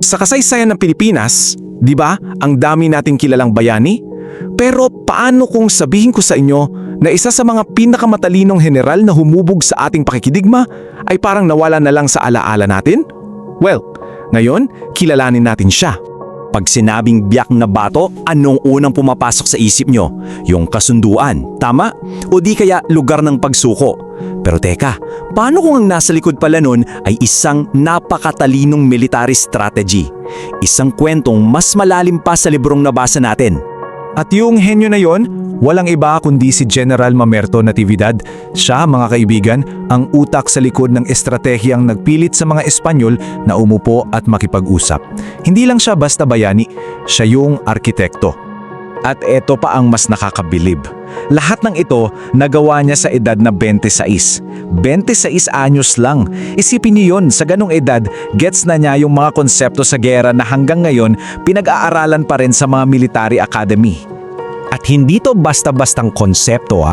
Sa kasaysayan ng Pilipinas, di ba, ang dami nating kilalang bayani? Pero paano kung sabihin ko sa inyo na isa sa mga pinakamatalinong general na humubog sa ating pakikidigma ay parang nawala na lang sa alaala natin? Well, ngayon, kilalanin natin siya. Pag sinabing biyak na bato, anong unang pumapasok sa isip nyo? Yung kasunduan, tama? O di kaya lugar ng pagsuko? Pero teka, paano kung ang nasa likod pala nun ay isang napakatalinong military strategy? Isang kwentong mas malalim pa sa librong nabasa natin. At yung henyo na yon, walang iba kundi si General Mamerto Natividad. Siya, mga kaibigan, ang utak sa likod ng estratehiyang nagpilit sa mga Espanyol na umupo at makipag-usap. Hindi lang siya basta bayani, siya yung arkitekto. At eto pa ang mas nakakabilib. Lahat ng ito nagawa niya sa edad na 26. 26 anyos lang. Isipin niyo yon, sa ganong edad, gets na niya yung mga konsepto sa gera na hanggang ngayon pinag-aaralan pa rin sa mga military academy. At hindi to basta-bastang konsepto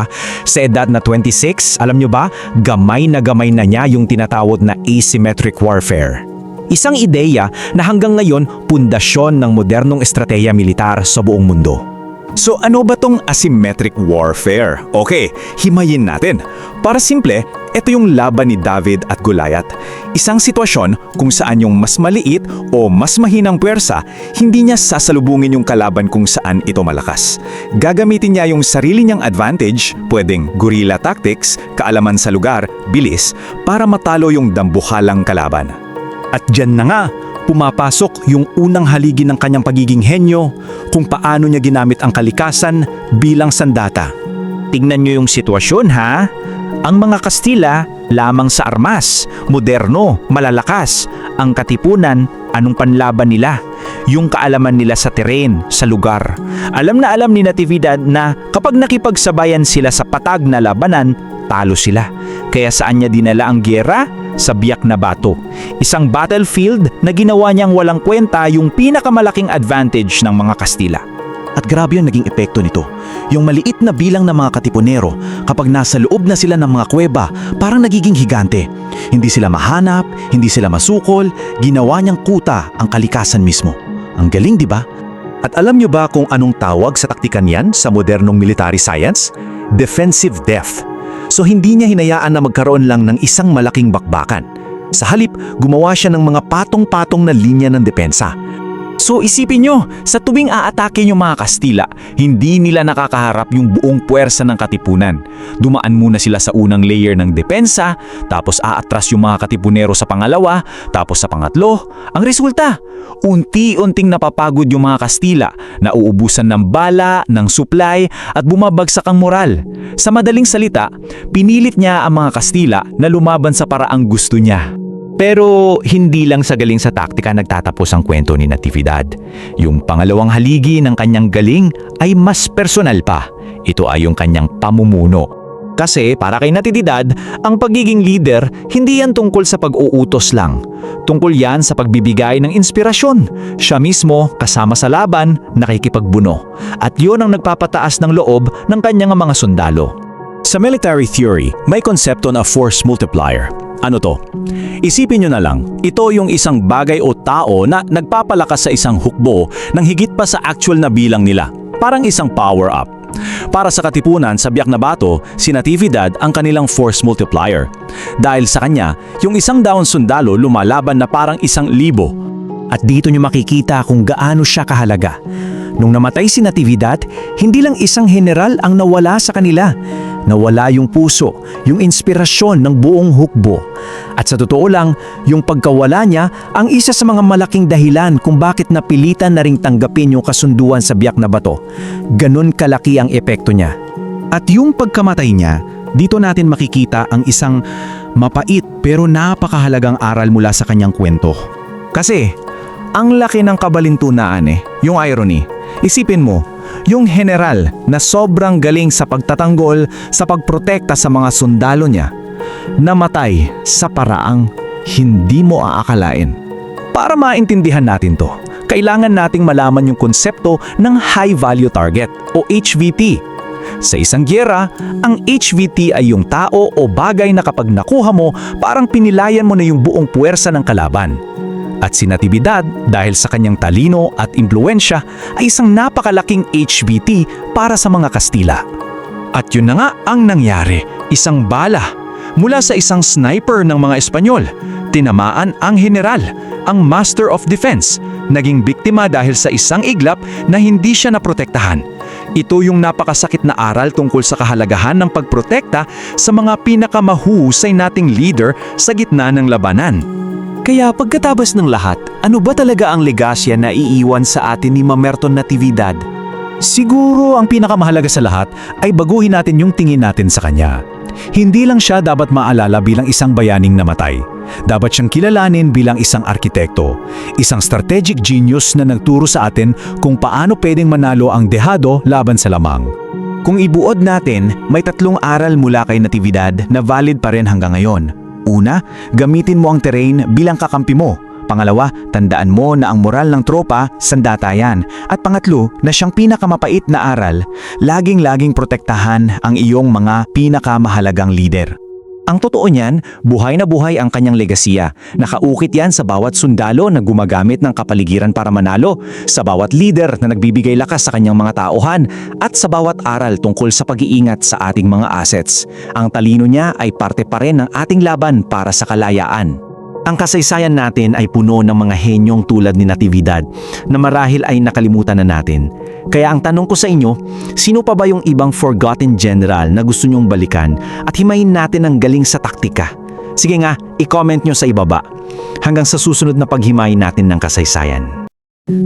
Sa edad na 26, alam nyo ba, gamay na niya yung tinatawag na asymmetric warfare. Isang ideya na hanggang ngayon pundasyon ng modernong estratehiya militar sa buong mundo. So ano ba tong asymmetric warfare? Okay, himayin natin. Para simple, ito yung laban ni David at Goliath. Isang sitwasyon kung saan yung mas maliit o mas mahinang puwersa, hindi niya sasalubungin yung kalaban kung saan ito malakas. Gagamitin niya yung sarili niyang advantage, pwedeng guerrilla tactics, kaalaman sa lugar, bilis, para matalo yung dambuhalang kalaban. At dyan na nga, pumapasok yung unang haligi ng kanyang pagiging henyo, kung paano niya ginamit ang kalikasan bilang sandata. Tingnan niyo yung sitwasyon Ang mga Kastila lamang sa armas, moderno, malalakas. Ang katipunan, anong panlaban nila? Yung kaalaman nila sa terrain, sa lugar. Alam na alam ni Natividad na kapag nakipagsabayan sila sa patag na labanan, talo sila. Kaya saan niya dinala ang gyera? Sa biyak na bato. Isang battlefield na ginawa niyang walang kwenta yung pinakamalaking advantage ng mga Kastila. At grabe yung naging epekto nito. Yung maliit na bilang ng mga katipunero, kapag nasa loob na sila ng mga kuweba, parang nagiging higante. Hindi sila mahanap, hindi sila masukol, ginawa niyang kuta ang kalikasan mismo. Ang galing, di ba? At alam niyo ba kung anong tawag sa taktikan yan sa modernong military science? Defensive death. So hindi niya hinayaan na magkaroon lang ng isang malaking bakbakan. Sa halip, gumawa siya ng mga patong-patong na linya ng depensa. So isipin nyo, sa tuwing aatake yung mga Kastila, hindi nila nakakaharap yung buong puwersa ng katipunan. Dumaan muna sila sa unang layer ng depensa, tapos aatras yung mga katipunero sa pangalawa, tapos sa pangatlo. Ang resulta, unti-unting napapagod yung mga Kastila, nauubusan ng bala, ng supply, at bumabagsak ang moral. Sa madaling salita, pinilit niya ang mga Kastila na lumaban sa paraang gusto niya. Pero hindi lang sa galing sa taktika nagtatapos ang kwento ni Natividad. Yung pangalawang haligi ng kanyang galing ay mas personal pa. Ito ay yung kanyang pamumuno. Kasi para kay Natividad, ang pagiging leader hindi yan tungkol sa pag-uutos lang. Tungkol yan sa pagbibigay ng inspirasyon. Siya mismo, kasama sa laban, nakikipagbuno. At yun ang nagpapataas ng loob ng kanyang mga sundalo. Sa military theory, may konsepto na force multiplier. Ano to? Isipin nyo na lang, ito yung isang bagay o tao na nagpapalakas sa isang hukbo ng higit pa sa actual na bilang nila. Parang isang power-up. Para sa katipunan sa biyak na bato, si Natividad ang kanilang force multiplier. Dahil sa kanya, yung isang daon sundalo lumalaban na parang 1,000. At dito nyo makikita kung gaano siya kahalaga. Nung namatay si Natividad, hindi lang isang general ang nawala sa kanila. Nawala yung puso, yung inspirasyon ng buong hukbo. At sa totoo lang, yung pagkawala niya ang isa sa mga malaking dahilan kung bakit napilitan na ring tanggapin yung kasunduan sa biyak na bato. Ganun kalaki ang epekto niya. At yung pagkamatay niya, dito natin makikita ang isang mapait pero napakahalagang aral mula sa kanyang kwento. Kasi, ang laki ng kabalintunaan yung irony. Isipin mo, yung general na sobrang galing sa pagtatanggol, sa pagprotekta sa mga sundalo niya, namatay sa paraang hindi mo aakalain. Para maintindihan natin to, kailangan nating malaman yung konsepto ng High Value Target o HVT. Sa isang gyera, ang HVT ay yung tao o bagay na kapag nakuha mo, parang pinilayan mo na yung buong puwersa ng kalaban. At si Natividad, dahil sa kanyang talino at impluensya, ay isang napakalaking HBT para sa mga Kastila. At yun na nga ang nangyari, isang bala mula sa isang sniper ng mga Espanyol. Tinamaan ang general, ang Master of Defense, naging biktima dahil sa isang iglap na hindi siya naprotektahan. Ito yung napakasakit na aral tungkol sa kahalagahan ng pagprotekta sa mga pinakamahusay nating leader sa gitna ng labanan. Kaya pagkatapos ng lahat, ano ba talaga ang legasya na iiwan sa atin ni Mamerto Natividad? Siguro ang pinakamahalaga sa lahat ay baguhin natin yung tingin natin sa kanya. Hindi lang siya dapat maalala bilang isang bayaning namatay. Dapat siyang kilalanin bilang isang arkitekto, isang strategic genius na nagturo sa atin kung paano pwedeng manalo ang dehado laban sa lamang. Kung ibuod natin, may 3 aral mula kay Natividad na valid pa rin hanggang ngayon. Una, gamitin mo ang terrain bilang kakampi mo. Pangalawa, tandaan mo na ang moral ng tropa, sandata yan. At pangatlo, na siyang pinakamapait na aral, laging protektahan ang iyong mga pinakamahalagang leader. Ang totoo niyan, buhay na buhay ang kanyang legasiya. Nakaukit yan sa bawat sundalo na gumagamit ng kapaligiran para manalo, sa bawat leader na nagbibigay lakas sa kanyang mga tauhan, at sa bawat aral tungkol sa pag-iingat sa ating mga assets. Ang talino niya ay parte pa rin ng ating laban para sa kalayaan. Ang kasaysayan natin ay puno ng mga henyong tulad ni Natividad na marahil ay nakalimutan na natin. Kaya ang tanong ko sa inyo, sino pa ba yung ibang forgotten general na gusto nyong balikan at himayin natin ang galing sa taktika? Sige nga, i-comment nyo sa ibaba. Hanggang sa susunod na paghimayin natin ng kasaysayan.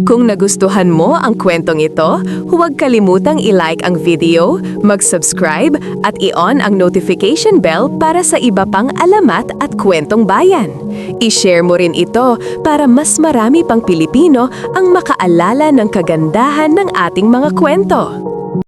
Kung nagustuhan mo ang kwentong ito, huwag kalimutang i-like ang video, mag-subscribe at i-on ang notification bell para sa iba pang alamat at kwentong bayan. I-share mo rin ito para mas marami pang Pilipino ang makaalala ng kagandahan ng ating mga kwento.